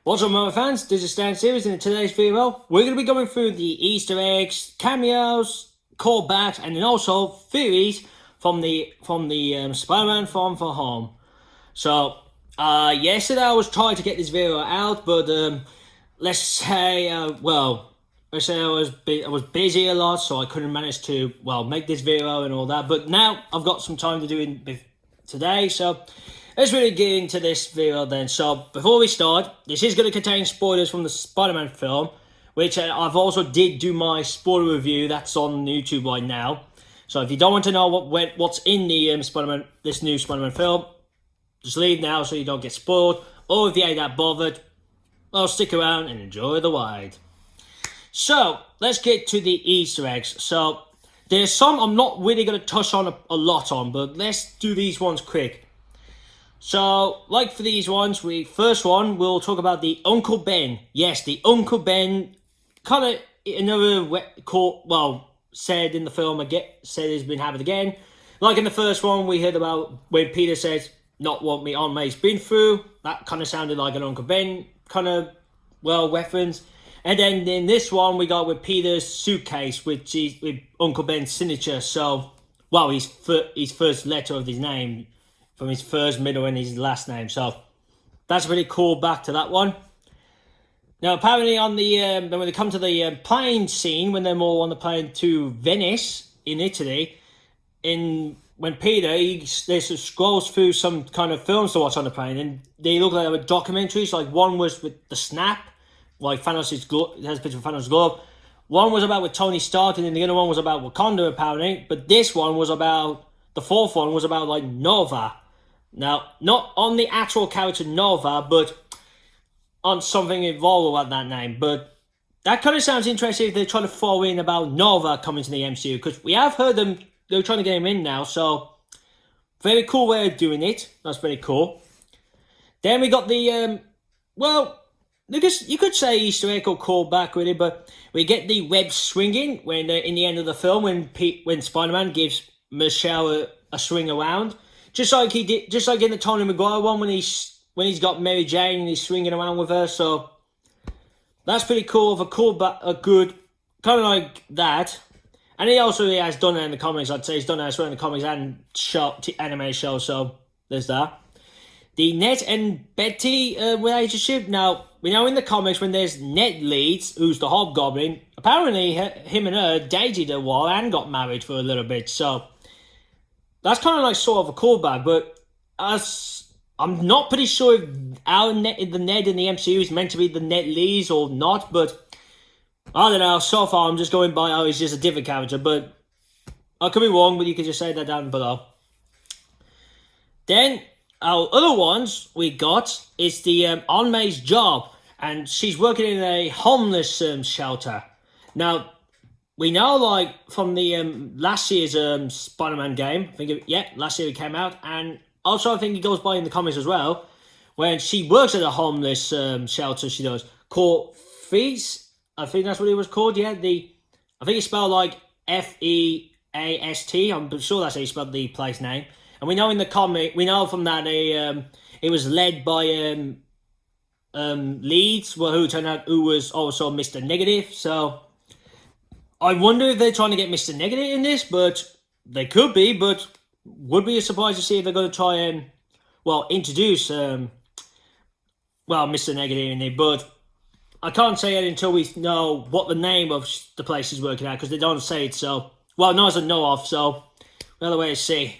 What's up, my fans? This is Stan Series, and in today's video, we're going to be going through the Easter eggs, cameos, callbacks, and then also theories from the Spider-Man Far From Home. So, yesterday I was trying to get this video out, but let's say I was busy a lot, so I couldn't manage to make this video and all that. But now I've got some time to do it today, so let's really get into this video then. So before we start, this is going to contain spoilers from the Spider-Man film, which I've also did do my spoiler review that's on YouTube right now. So if you don't want to know what's in the this new Spider-Man film, just leave now so you don't get spoiled. Or if you ain't that bothered, well, stick around and enjoy the ride. So let's get to the Easter eggs. So there's some I'm not really going to touch on a lot on, but let's do these ones quick. So, like for these ones, first one, we'll talk about the Uncle Ben. Yes, the Uncle Ben, kind of another said in the film, said it's been happened again. Like in the first one, we heard about when Peter says, not what me Aunt May's been through. That kind of sounded like an Uncle Ben kind of, reference. And then in this one, we got with Peter's suitcase, which is with Uncle Ben's signature. So, his first letter of his name, from his first, middle, and his last name. So that's really cool back to that one. Now, apparently on the when they come to the plane scene, when they're all on the plane to Venice in Italy, when Peter scrolls through some kind of films to watch on the plane, and they look like they were documentaries. Like one was with the Snap, like Thanos' glove. It has a picture of Thanos' glove. One was about with Tony Stark, and then the other one was about Wakanda apparently. But this one was about, the fourth one was about like Nova. Now, not on the actual character Nova, but on something involved with that name. But that kind of sounds interesting if they're trying to throw in about Nova coming to the MCU, because we have heard they're trying to get him in now. So, very cool way of doing it. That's very cool. Then we got the, you could say Easter egg or callback really, but we get the web-slinging when in the end of the film when Spider-Man gives Michelle a swing around. Just like he did, just like in the Tony Maguire one when he's got Mary Jane and he's swinging around with her. So that's pretty cool. A good kind of like that. And he has done it in the comics. I'd say he's done it as well in the comics and anime show. So there's that. The Ned and Betty relationship. Now we know in the comics when there's Ned Leeds, who's the Hobgoblin. Apparently him and her dated a while and got married for a little bit. So that's kind of like sort of a callback, but I'm not pretty sure if the Ned in the MCU is meant to be the Ned Leeds or not, but I don't know. So far, I'm just going by, he's just a different character, but I could be wrong, but you can just say that down below. Then, our other ones we got is the Aunt May's job, and she's working in a homeless shelter. Now, we know, like, from the last year's Spider-Man game, last year it came out, and also I think it goes by in the comics as well, when she works at a homeless shelter, she does, called Feast, I think that's what it was called, I think it's spelled like Feast, I'm sure that's how you spelled the place name, and we know in the comic, we know from that it was led by Leeds, who was also Mr. Negative, so I wonder if they're trying to get Mr. Negative in this, but they could be, but would be a surprise to see if they're going to try and, introduce, Mr. Negative in it, but I can't say it until we know what the name of the place is working at, because they don't say it, so, no one doesn't know of, so, we'll wait to see.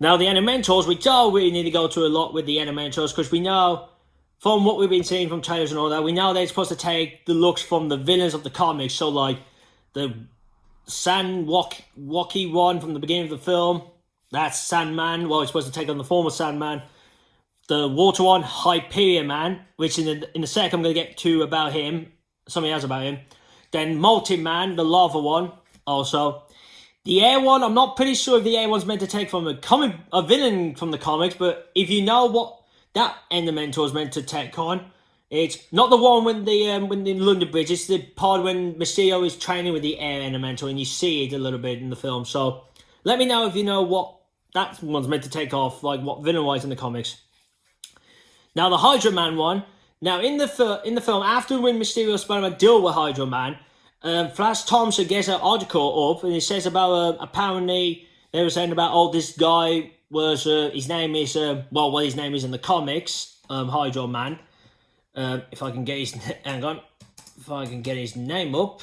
Now, the Elementals, we don't really need to go through a lot with the Elementals, because we know, from what we've been seeing from trailers and all that, we know they're supposed to take the looks from the villains of the comics, so, like, the Walkie one from the beginning of the film, that's Sandman. He's supposed to take on the form of Sandman. The water one, Hyperion Man, which in a sec I'm going to get to about him, something else about him. Then Multi-Man, the lava one, also. The air one, I'm not pretty sure if the air one's meant to take from a villain from the comics, but if you know what that Elemental is meant to take on, it's not the one when the London Bridge. It's the part when Mysterio is training with the air elemental, and you see it a little bit in the film. So let me know if you know what that one's meant to take off, like what villain-wise in the comics. Now the Hydra Man one, Now, in the film, after when Mysterio and Spider-Man deal with Hydro Man, Flash Thompson gets an article up and it says about apparently they were saying about this guy was his name is what his name is in the comics, Hydro Man. If I can get his if I can get his name up,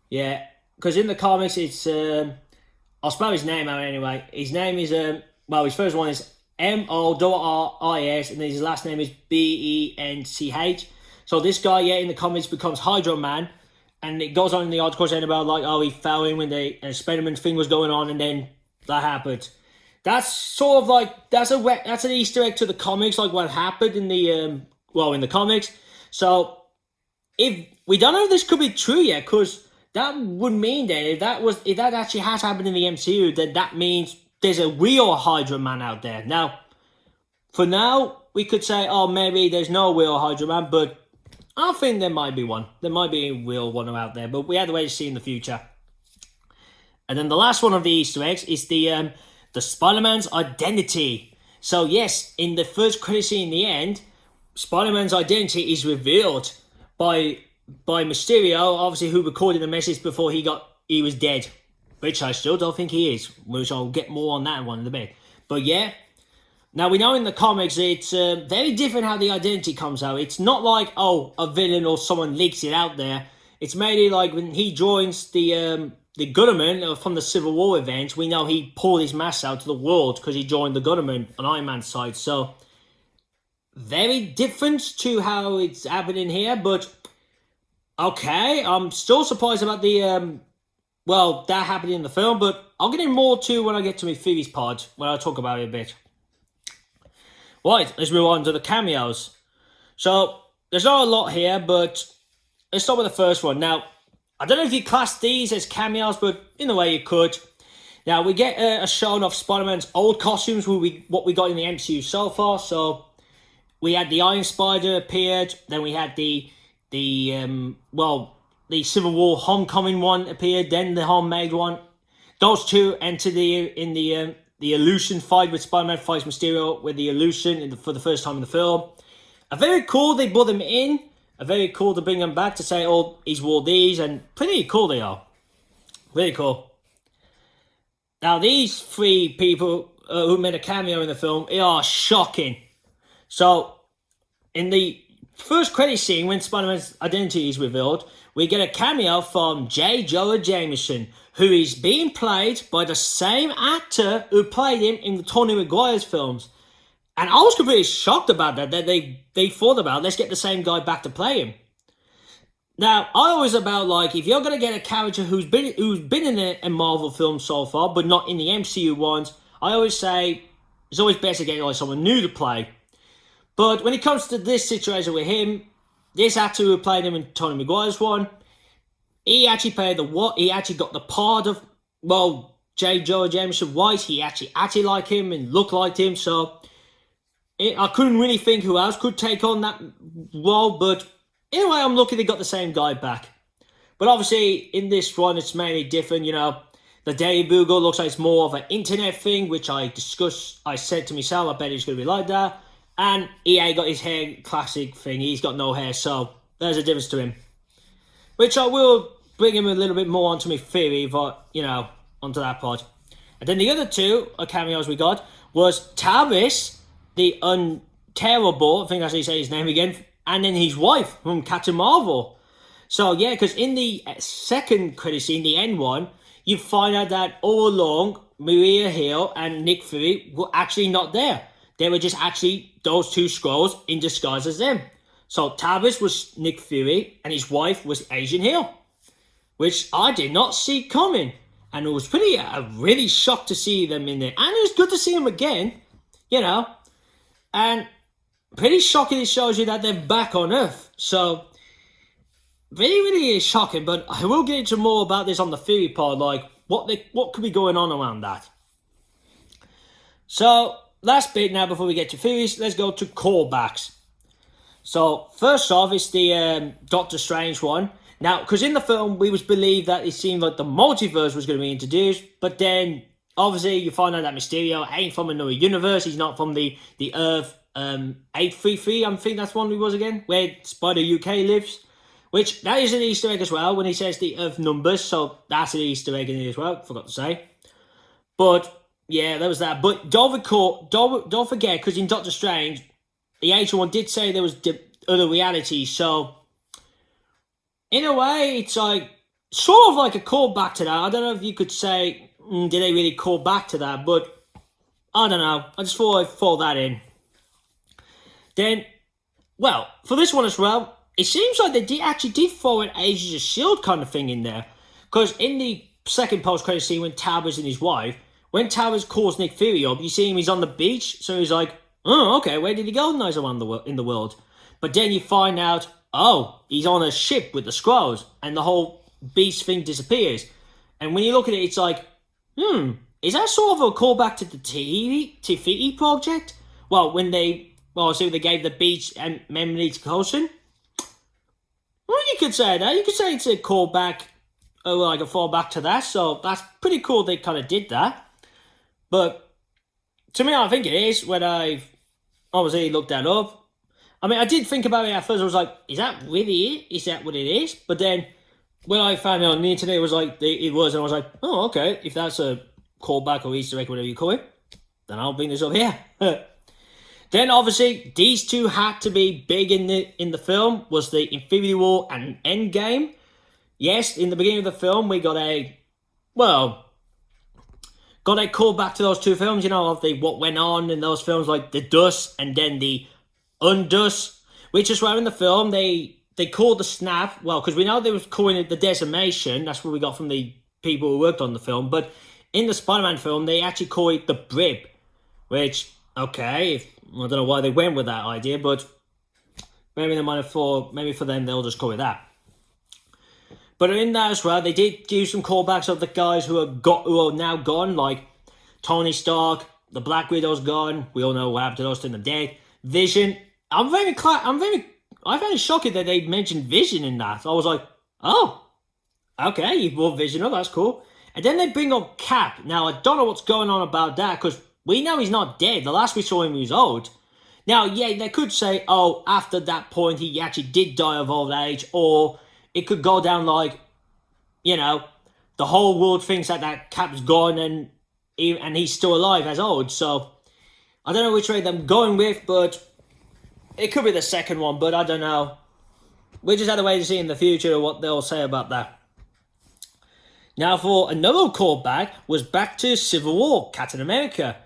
yeah, because in the comics it's I'll spell his name out anyway. His name is his first one is Moris, and then his last name is Bench. So this guy, in the comics becomes Hydro Man, and it goes on in the article saying about he fell in when the Spider-Man thing was going on, and then that happened. That's sort of that's an Easter egg to the comics, like what happened in the in the comics. So if we don't know if this could be true yet, because that would mean then if that actually has happened in the MCU, then that means there's a real Hydra Man out there. Now, for now, we could say, maybe there's no real Hydra Man, but I think there might be one. There might be a real one out there, but we have to wait to see in the future. And then the last one of the Easter eggs is the Spider-Man's identity. So yes, in the first credit scene in the end, Spider-Man's identity is revealed by Mysterio, obviously, who recorded the message before he was dead. Which I still don't think he is, which I'll get more on that one in a bit. But yeah, now we know in the comics it's very different how the identity comes out. It's not like, a villain or someone leaks it out there. It's mainly like when he joins the government from the Civil War event, we know he pulled his mask out to the world because he joined the government on Iron Man's side. So, very different to how it's happening here, but okay, I'm still surprised about the... that happened in the film, but I'll get in more too when I get to my theories pod, when I talk about it a bit. Right, let's move on to the cameos. So, there's not a lot here, but let's start with the first one. Now, I don't know if you class these as cameos, but in a way you could. Now, we get a showing of Spider-Man's old costumes, what we got in the MCU so far. So, we had the Iron Spider appeared, then we had the Civil War Homecoming one appeared, then the homemade one. Those two entered in the illusion fight with Spider-Man fights Mysterio with the illusion for the first time in the film. A very cool they brought them in. A very cool to bring them back to say, he's wore these, and pretty cool they are. Really cool. Now these three people who made a cameo in the film, they are shocking. So, in the first credit scene when Spider-Man's identity is revealed, we get a cameo from J. Jonah Jameson, who is being played by the same actor who played him in the Tobey Maguire's films. And I was completely shocked about that they thought about, let's get the same guy back to play him. Now, I always about if you're going to get a character who's been in a Marvel film so far, but not in the MCU ones, I always say it's always best to get someone new to play. But when it comes to this situation with him, this actor who played him in Tobey Maguire's one, he actually he actually got the part of, J. Jonah Jameson White. He actually acted like him and looked like him, so I couldn't really think who else could take on that role, but anyway, I'm lucky they got the same guy back. But obviously, in this one, it's mainly different, The Daily Bugle looks like it's more of an internet thing, which I said to myself, I bet it's going to be like that. And EA got his hair classic thing. He's got no hair, so there's a difference to him. Which I will bring him a little bit more onto my theory, but, onto that part. And then the other two cameos we got was Talos, the Unterrible, I think that's how you say his name again, and then his wife from Captain Marvel. So, yeah, because in the second credit scene, the end one, you find out that all along, Maria Hill and Nick Fury were actually not there. They were just actually those two Skrulls in disguise as them. So Talos was Nick Fury and his wife was Agent Hill, which I did not see coming. And it was really shocked to see them in there. And it was good to see them again, And pretty shocking it shows you that they're back on Earth. So, really, really shocking. But I will get into more about this on the theory part, what could be going on around that. So, last bit now before we get to theories, let's go to callbacks. So, first off, it's the Doctor Strange one. Now, because in the film, we was believed that it seemed like the multiverse was going to be introduced, but then, obviously, you find out that Mysterio ain't from another universe, he's not from the Earth 833, I think that's one he was again, where Spider UK lives. Which, that is an Easter egg as well, when he says the Earth numbers, so that's an Easter egg in it as well, forgot to say. But, yeah, there was that. But don't forget, because in Doctor Strange, the ancient one did say there was other realities, so in a way, it's like, sort of like a callback to that. I don't know if you could say, did they really call back to that, but I don't know. I just thought I'd throw that in. Then, well, for this one as well, it seems like they actually did throw an Agents of S.W.O.R.D kind of thing in there. Because in the second post-credit scene when Towers and his wife, when Towers calls Nick Fury up, you see him, he's on the beach. So he's like, oh, okay, where did he go nice around in the world? But then you find out, oh, he's on a ship with the Skrulls. And the whole beach thing disappears. And when you look at it, it's like, is that sort of a callback to the Tafiti project? Well, so they gave the beach and memory to Coulson. Well, you could say that. You could say it's a callback, or like a fallback to that. So that's pretty cool they kind of did that. But to me, I think it is when I obviously looked that up. I mean, I did think about it at first. I was like, is that really it? Is that what it is? But then when I found it on the internet, it was like, it was. And I was like, oh, okay. If that's a callback or Easter egg, whatever you call it, then I'll bring this up here. Then obviously these two had to be big in the film, was the Infinity War and Endgame. Yes, in the beginning of the film we got a callback to those two films, you know, of what went on in those films, like the Dust and then the Undust, which is where in the film they called the snap, well, because we know they was calling it the decimation, that's what we got from the people who worked on the film, but in the Spider-Man film they actually call it the Brib, which, okay, I don't know why they went with that idea, but maybe they might have thought, maybe for them they'll just call it that. But in that as well, they did do some callbacks of the guys who are now gone, like Tony Stark, the Black Widow's gone. We all know what happened to those two in the dead. Vision. I found it shocking that they mentioned Vision in that. I was like, oh, okay, you brought Vision up, that's cool. And then they bring up Cap. Now I don't know what's going on about that, because we know he's not dead. The last we saw him, he was old. Now, yeah, they could say, oh, after that point, he actually did die of old age. Or it could go down like, you know, the whole world thinks that Cap's gone and he's still alive as old. So, I don't know which way they're going with, but it could be the second one. But I don't know. We just had to wait to see in the future what they'll say about that. Now, for another callback was back to Civil War, Captain America.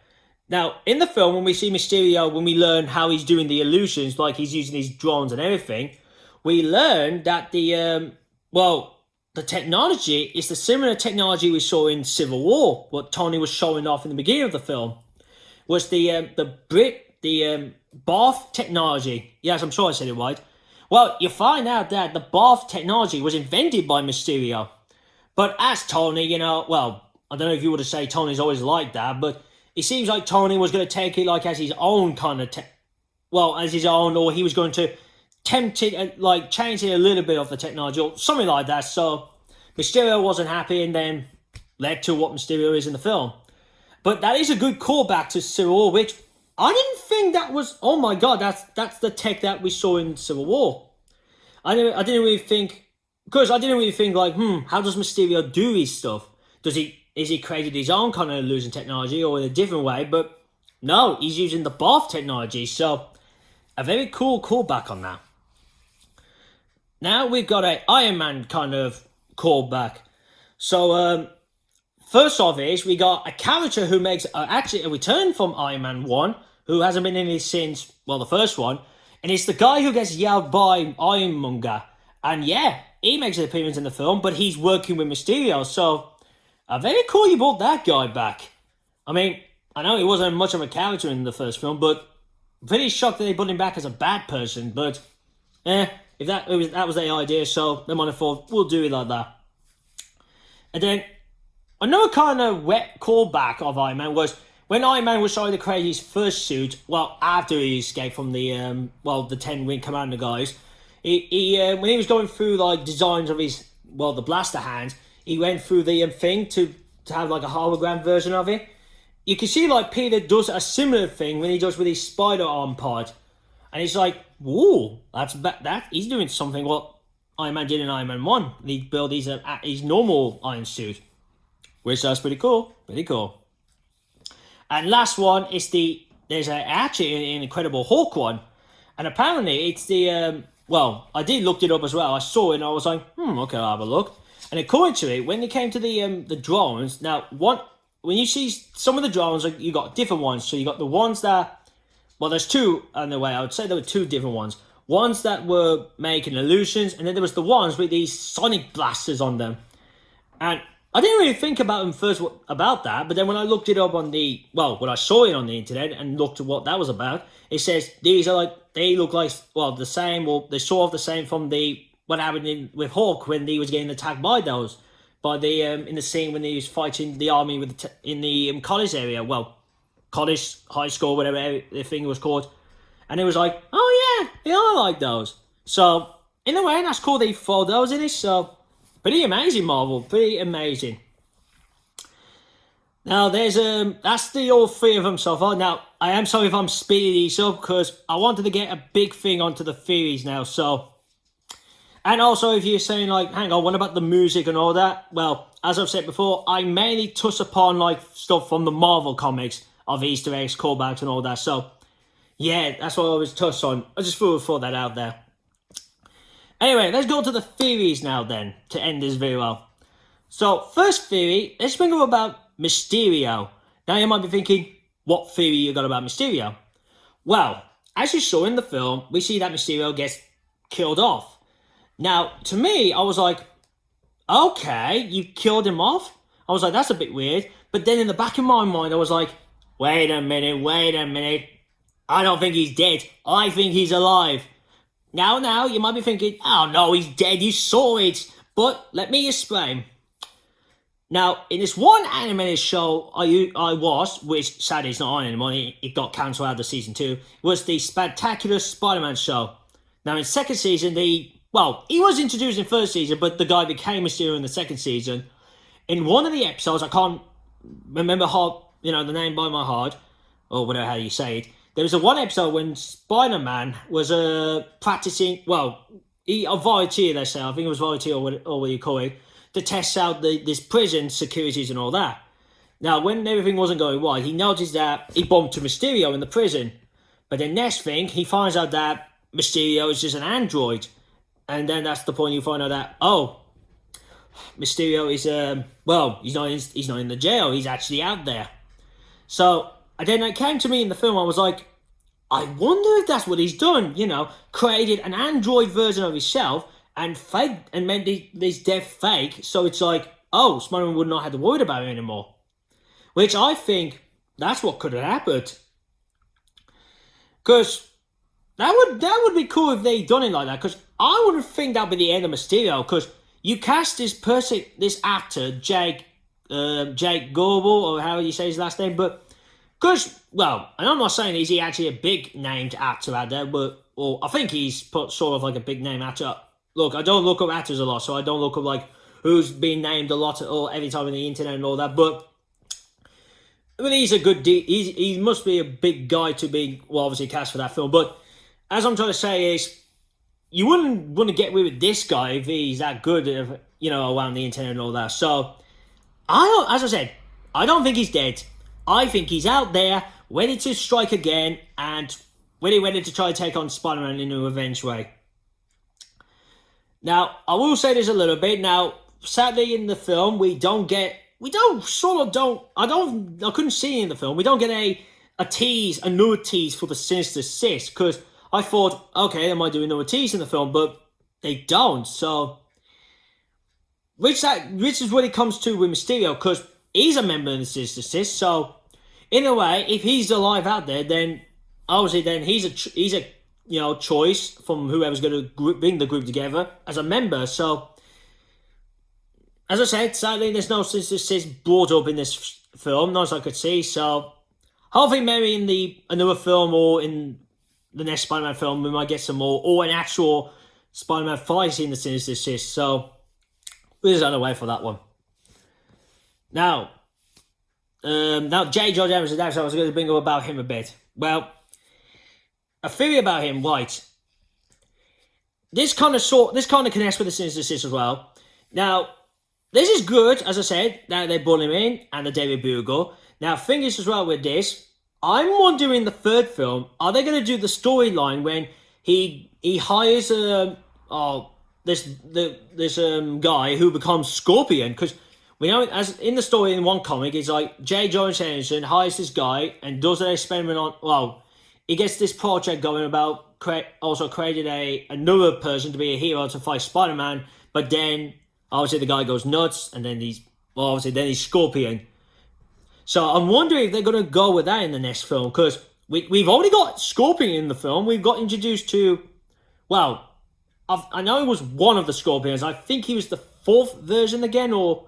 Now, in the film, when we see Mysterio, when we learn how he's doing the illusions, like he's using his drones and everything, we learn that the technology is the similar technology we saw in Civil War, what Tony was showing off in the beginning of the film, was the Bath technology. Yes, I'm sure I said it right. Well, you find out that the Bath technology was invented by Mysterio. But as Tony, you know, well, I don't know if you were to say Tony's always like that, but it seems like Tony was going to take it like as his own kind of, as his own, or he was going to tempt it, like change it a little bit of the technology, or something like that. So Mysterio wasn't happy and then led to what Mysterio is in the film. But that is a good callback to Civil War, which I didn't think that was, oh my god, that's the tech that we saw in Civil War. I didn't really think like, how does Mysterio do his stuff? Is he created his own kind of illusion technology or in a different way? But no, he's using the Bath technology. So a very cool callback on that. Now we've got a Iron Man kind of callback. So first off is we got a character who makes actually a return from Iron Man 1, who hasn't been in it since, the first one. And it's the guy who gets yelled by Ironmonger. And yeah, he makes an appearance in the film, but he's working with Mysterio. So very cool you brought that guy back. I mean, I know he wasn't much of a character in the first film, but pretty shocked that they put him back as a bad person. But if that was their idea, so they might have thought, we'll do it like that. And then another kind of wet callback of Iron Man was when Iron Man was trying to create his first suit, after he escaped from the 10-wing commander guys, he when he was going through like designs of his, the blaster hand, he went through the thing to have like a hologram version of it. you can see like Peter does a similar thing when he does with his spider arm pod, and he's like, "Whoa, that he's doing something what Iron Man did in Iron Man 1. He built his normal iron suit, which that's pretty cool, And last one is there's actually an Incredible Hulk one, and apparently it's well, I did look it up as well. I saw it and I was like, okay, I'll have a look. And according to it, when it came to the drones, now when you see some of the drones, like, you got different ones. So you got the ones that, well, there's two in the way. I would say there were two different ones. Ones that were making illusions, and then there was the ones with these sonic blasters on them. And I didn't really think about them first about that, but then when I looked it up when I saw it on the internet and looked at what that was about, it says these are they look like, the same, or they're sort of the same from what happened with Hulk when he was getting attacked by those. By in the scene when he was fighting the army in the college area, college, high school, whatever the thing was called, and it was like, oh yeah, they are like those. So in a way, that's cool. They throw those in it. So pretty amazing, Marvel, pretty amazing. Now there's that's the all three of them so far. Now I am sorry if I'm speeding these up because I wanted to get a big thing onto the theories now. So. And also, if you're saying, like, hang on, what about the music and all that? Well, as I've said before, I mainly touch upon, like, stuff from the Marvel comics of Easter eggs, callbacks, and all that. So, yeah, that's what I always touch on. I just threw that out there. Anyway, let's go to the theories now, then, to end this video. So, first theory, let's think about Mysterio. Now, you might be thinking, what theory you got about Mysterio? Well, as you saw in the film, we see that Mysterio gets killed off. Now, to me, I was like, okay, you killed him off? I was like, that's a bit weird. But then in the back of my mind, I was like, wait a minute. I don't think he's dead. I think he's alive. Now, you might be thinking, oh no, he's dead, you saw it. But let me explain. Now, in this one animated show I watched, which sadly is not on anymore, it got cancelled out of season 2, was the Spectacular Spider-Man show. Now, in second season, he was introduced in first season, but the guy became Mysterio in the second season. In one of the episodes, I can't remember the name by my heart, or whatever how you say it. There was one episode when Spider-Man was practicing, a volunteer, they say, I think it was volunteer or what you call it, to test out this prison securities and all that. Now, when everything wasn't going well, he noticed that he bumped to Mysterio in the prison. But the next thing, he finds out that Mysterio is just an android. And then that's the point you find out that, Mysterio is, he's not in the jail. He's actually out there. So, and then it came to me in the film, I was like, I wonder if that's what he's done, created an android version of himself and made this death fake. So it's like, Spider-Man would not have to worry about it anymore. Which I think that's what could have happened. Because that would be cool if they done it like that. Because I wouldn't think that'd be the end of Mysterio. Because you cast this actor, Jake Goebel, or how you say his last name, but because, and I'm not saying is he actually a big named actor out there, or I think he's put sort of like a big name actor. Look, I don't look up actors a lot, so I don't look up like who's being named a lot or every time on the internet and all that. But he's a good. He must be a big guy to be obviously cast for that film. But as I'm trying to say is, you wouldn't want to get away with this guy if he's that good, around the internet and all that. So as I said, I don't think he's dead. I think he's out there, ready to strike again, and ready to try to take on Spider-Man in a revenge way. Now, I will say this a little bit. Now, sadly, in the film, I couldn't see in the film, we don't get a new tease for the Sinister Six, because I thought, okay, they might do another tease in the film, but they don't. So, which is what it comes to with Mysterio, because he's a member of the Sinister Six. So, in a way, if he's alive out there, then obviously, he's a choice from whoever's going to bring the group together as a member. So, as I said, sadly, there's no Sinister Six brought up in this film, not as I could see. So, hopefully, maybe in another film or in the next Spider-Man film, we might get some more, or an actual Spider-Man fighting the Sinister Six. So, we're just on the way for that one. Now, Now, J. George Jameson, that's what I was going to bring up about him a bit. Well, a theory about him, right. This kind of connects with the Sinister Six as well. Now, this is good, as I said, that they brought him in, and the David Bugle. Now, thing is as well with this, I'm wondering the third film, are they going to do the storyline when he hires this guy who becomes Scorpion? Because we know, as in the story in one comic, it's like J. Jonah Jameson hires this guy and does an experiment on. Well, he gets this project going about also created another person to be a hero to fight Spider-Man, but then obviously the guy goes nuts, and then he's Scorpion. So I'm wondering if they're going to go with that in the next film, because we've already got Scorpion in the film. We've got introduced to, well, I know it was one of the Scorpions. I think he was the fourth version again, or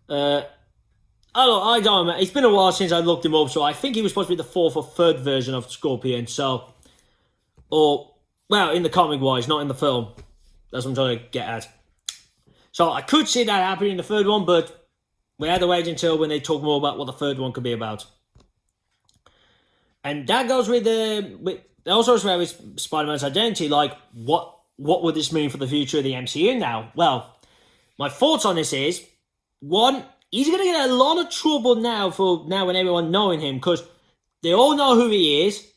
I don't know. It's been a while since I looked him up, so I think he was supposed to be the fourth or third version of Scorpion. So, in the comic wise, not in the film. That's what I'm trying to get at. So I could see that happening in the third one, but we had to wait until when they talk more about what the third one could be about. And that goes with also with Spider-Man's identity. Like, what would this mean for the future of the MCU now? Well, my thoughts on this is, one, he's going to get a lot of trouble now when everyone knowing him, because they all know who he is.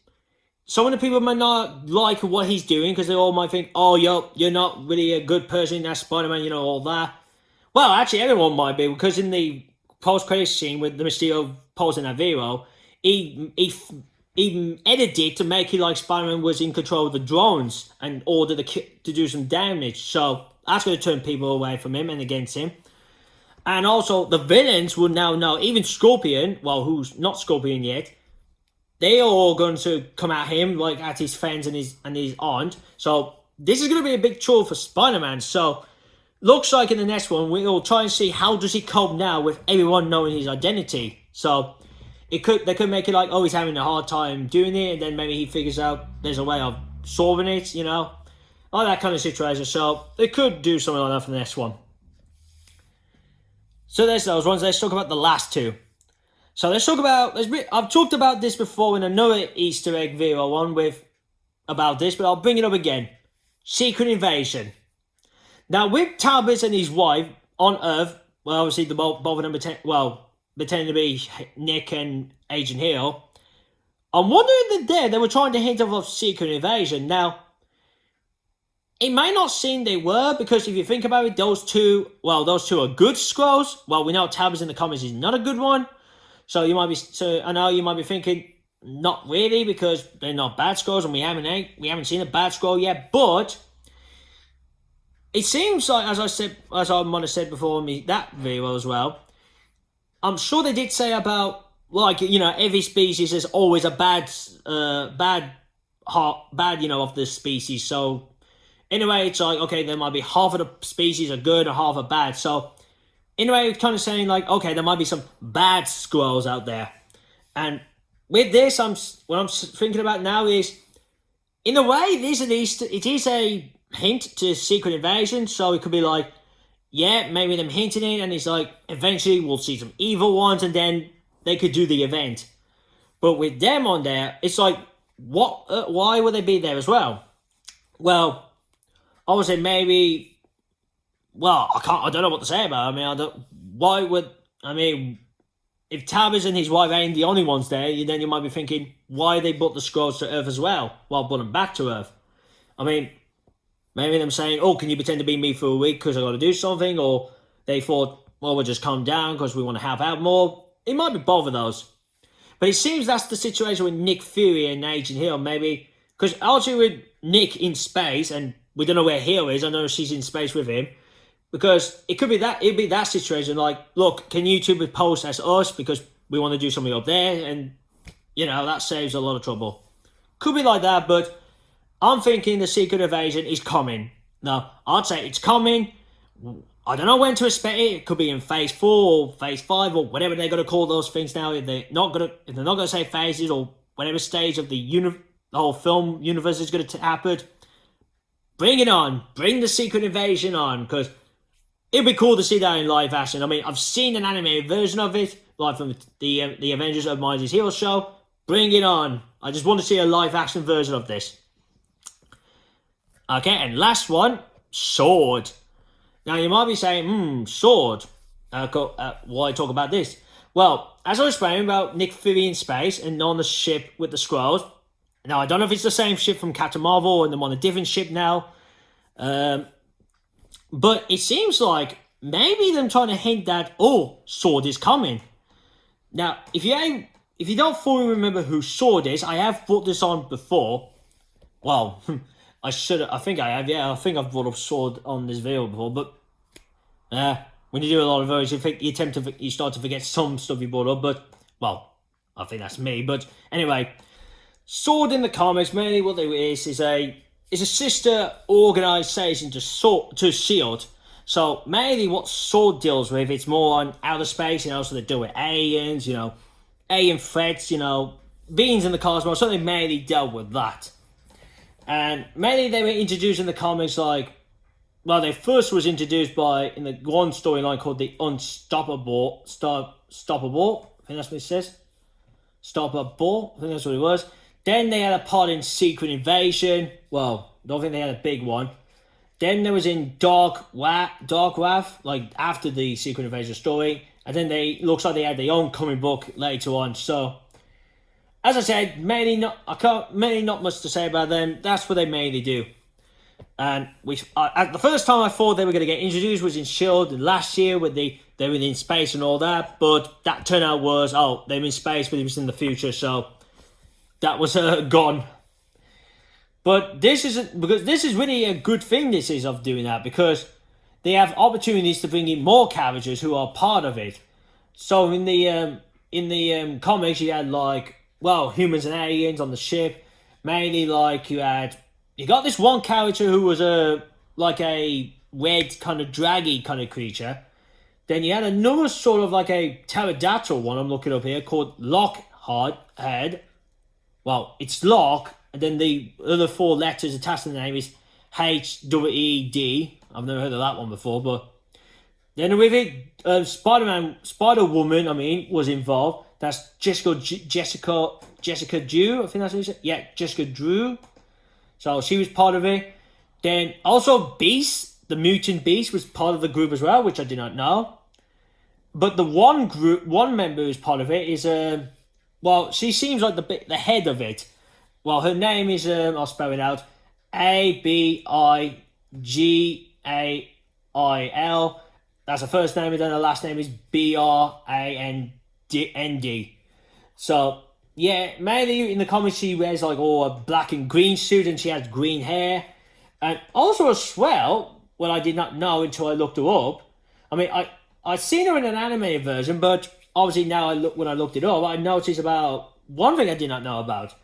Some of the people might not like what he's doing, because they all might think, oh, you're not really a good person, that's Spider-Man, all that. Well, actually, everyone might be, because in the post-credits scene with the Mysterio posing that video, he edited it to make it like Spider-Man was in control of the drones and ordered to do some damage. So that's going to turn people away from him and against him. And also, the villains will now know, even Scorpion, well, who's not Scorpion yet, they are all going to come at him, like at his friends and his aunt. So this is going to be a big chore for Spider-Man. So looks like in the next one, we'll try and see how does he cope now with everyone knowing his identity. So they could make it like, oh, he's having a hard time doing it, and then maybe he figures out there's a way of solving it, all that kind of situation. So they could do something like that for the next one. So there's those ones. Let's talk about the last two. So let's talk about, I've talked about this before in another Easter egg video one about this, but I'll bring it up again. Secret Invasion. Now, with Talbot and his wife on Earth, well, obviously, both of them pretending to be Nick and Agent Hill, I'm wondering that they were trying to hint of a secret invasion. Now, it might not seem they were, because if you think about it, those two are good Skrulls. Well, we know Talbot in the comics is not a good one. So I know you might be thinking, not really, because they're not bad Skrulls, and we haven't seen a bad Skrull yet, but it seems like, as I might have said before in that video as well, I'm sure they did say about, like, every species is always a bad of the species. So, in a way, it's like, okay, there might be half of the species are good and half are bad. So, in a way, it's kind of saying, like, okay, there might be some bad Skrulls out there. And with this, what I'm thinking about now is, in a way, it is a hint to Secret Invasion, so it could be like, yeah, maybe them hinting it, and it's like, eventually we'll see some evil ones, and then they could do the event. But with them on there, it's like, why would they be there as well? Well, obviously maybe, I don't know what to say about it. If Talbot and his wife ain't the only ones there, then you might be thinking, why they brought the Skrulls to Earth as well, while brought them back to Earth? Maybe them saying, oh, can you pretend to be me for a week because I got to do something? Or they thought, well, we'll just calm down because we want to help out more. It might be both of those. But it seems that's the situation with Nick Fury and Agent Hill, maybe. Because actually with Nick in space, and we don't know where Hill is, I know she's in space with him. Because it'd be that situation, like, look, can you two post as us because we want to do something up there? And, that saves a lot of trouble. Could be like that, but I'm thinking the Secret Invasion is coming. Now, I'd say it's coming. I don't know when to expect it. It could be in Phase 4 or Phase 5 or whatever they're going to call those things now. If they're not going to say phases or whatever stage of the whole film universe is going to happen, bring it on. Bring the Secret Invasion on, because it'd be cool to see that in live action. I've seen an animated version of it, live from the Avengers of Mighty's Hero show. Bring it on. I just want to see a live action version of this. Okay, and last one, S.W.O.R.D. Now you might be saying, S.W.O.R.D. Why talk about this? Well, as I was saying about Nick Fury in space and on the ship with the Skrulls. Now I don't know if it's the same ship from Captain Marvel or I'm on a different ship now. But it seems like maybe them trying to hint that, S.W.O.R.D. is coming. Now, if you don't fully remember who S.W.O.R.D. is, I have brought this on before. Well, I think I have, yeah. I think I've brought up S.W.O.R.D. on this video before, but when you do a lot of those, you start to forget some stuff you brought up, but, well, I think that's me. But anyway, S.W.O.R.D. in the comics, mainly what it is a sister organisation to S.W.O.R.D. So mainly what S.W.O.R.D. deals with, it's more on outer space, so they deal with aliens, alien threats, beings in the cosmos, so they mainly dealt with that. And mainly they were introduced in the comics they first was introduced in the one storyline called the Unstoppable, Stoppable, I think that's what it says. Stoppable, I think that's what it was. Then they had a part in Secret Invasion. Well, I don't think they had a big one. Then there was in Dark Wrath, after the Secret Invasion story. And then looks like they had their own comic book later on. So, as I said, mainly not much to say about them. That's what they mainly do. And the first time I thought they were going to get introduced was in S.H.I.E.L.D. last year with they were in space and all that. But that turned out was, they were in space, but it was in the future. So, that was gone. But this is really a good thing of doing that, because they have opportunities to bring in more characters who are part of it. So in the comics you had humans and aliens on the ship. Mainly you got this one character who was a red kind of draggy kind of creature. Then you had another sort of a pterodactyl one, I'm looking up here, called Lockhead. Well, it's Lock, and then the other four letters attached to the name is H-E-E-D. I've never heard of that one before, but then with it, Spider-Woman, was involved. That's Jessica Drew, I think that's what you said. Yeah, Jessica Drew. So she was part of it. Then also Beast, the mutant Beast, was part of the group as well, which I did not know. But the one member who's part of it is she seems like the head of it. Well, her name is I'll spell it out. Abigail. That's her first name, and then her last name is Brand. So yeah, mainly in the comics she wears a black and green suit, and she has green hair. And also as well, what I did not know until I looked her up. I'd seen her in an animated version, but obviously now when I looked it up, I noticed about one thing I did not know about.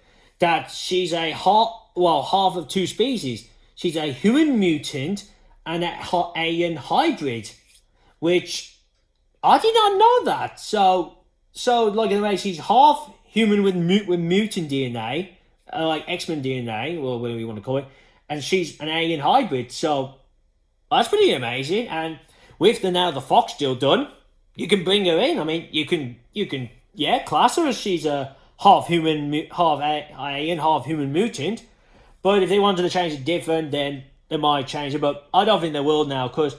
That she's a half of two species. She's a human mutant and an alien hybrid, which I did not know that. So in a way, she's half human with mutant DNA, X-Men DNA, or whatever you want to call it, and she's an alien hybrid. So that's pretty amazing. And with the Fox deal done, you can bring her in. You can class her as she's a half human, half alien, half human mutant. But if they wanted to change it different, then they might change it. But I don't think they will now, because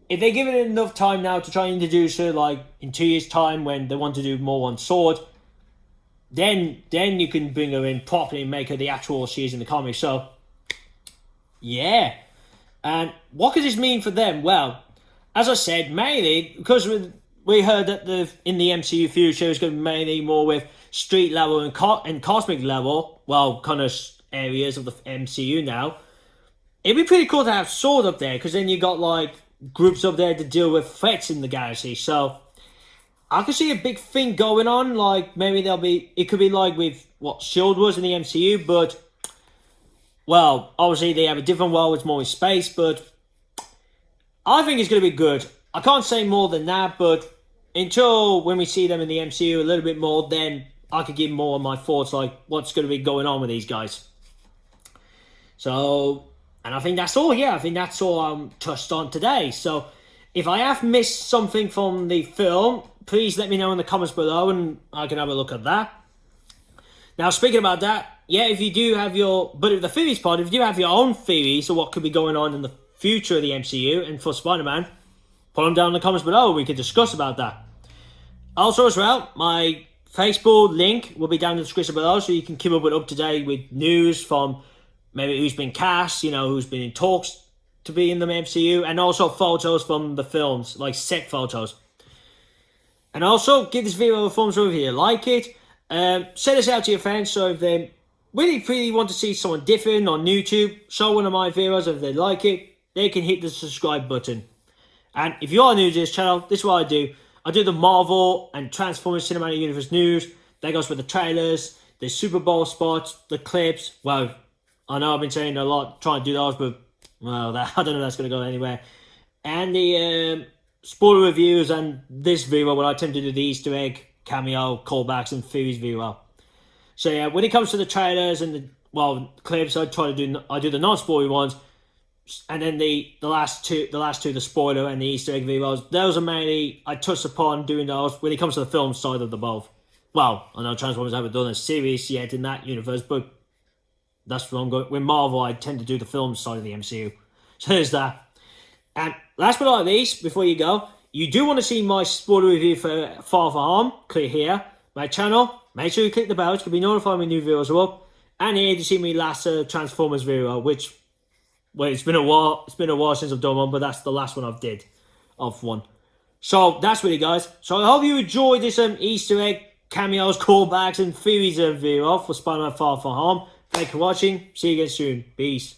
if they give it enough time now to try and introduce her, in 2 years' time when they want to do more on S.W.O.R.D, then you can bring her in properly and make her the actual she is in the comics. So, yeah. And what could this mean for them? Well, as I said, mainly because we heard that in the MCU future is going to be mainly more with street level and cosmic level, kind of areas of the MCU now. It'd be pretty cool to have S.W.O.R.D up there, because then you got groups up there to deal with threats in the galaxy. So I could see a big thing going on. Maybe it could be with what S.H.I.E.L.D was in the MCU, but obviously they have a different world. It's more in space, but I think it's going to be good. I can't say more than that, but until when we see them in the MCU a little bit more, then I could give more of my thoughts, what's going to be going on with these guys. So, and I think that's all. Yeah, I think that's all I'm touched on today. So, If I have missed something from the film, please let me know in the comments below and I can have a look at that. Now, speaking about that, yeah, if you do have but if the theories part, if you do have your own theories of what could be going on in the future of the MCU and for Spider-Man, put them down in the comments below. We could discuss about that. Also, as well, my Facebook link will be down in the description below, so you can keep up to date with news from maybe who's been cast, who's been in talks to be in the MCU, and also photos from the films, like set photos. And also, give this video a thumbs up if you like it. Send this out to your friends, so if they really want to see someone different on YouTube, show one of my videos. If they like it, they can hit the subscribe button. And if you are new to this channel, this is what I do. I do the Marvel and Transformers Cinematic Universe news. That goes with the trailers, the Super Bowl spots, the clips. Well, I know I've been saying a lot, trying to do those, but well, I don't know if that's going to go anywhere. And the spoiler reviews and this video where I attempt to do the Easter egg, cameo, callbacks, and theories video. So yeah, when it comes to the trailers and the clips, I do the non-spoiler ones, and then the last two, the spoiler and the Easter egg videos. Those are mainly I touch upon doing those when it comes to the film side of the both. Well, I know Transformers haven't done a series yet in that universe, but that's where I'm going. With Marvel, I tend to do the film side of the MCU. So there's that. And last but not least, before you go, you do want to see my spoiler review for Far From Home, click here. My channel, make sure you click the bell to be notified when new videos are up. And here to see me last Transformers video, which, well, it's been a while since I've done one, but that's the last one I've did of one. So that's really, guys. So I hope you enjoyed this Easter egg, cameos, callbacks, and theories video for Spider-Man Far From Home. Thank you for watching. See you again soon. Peace.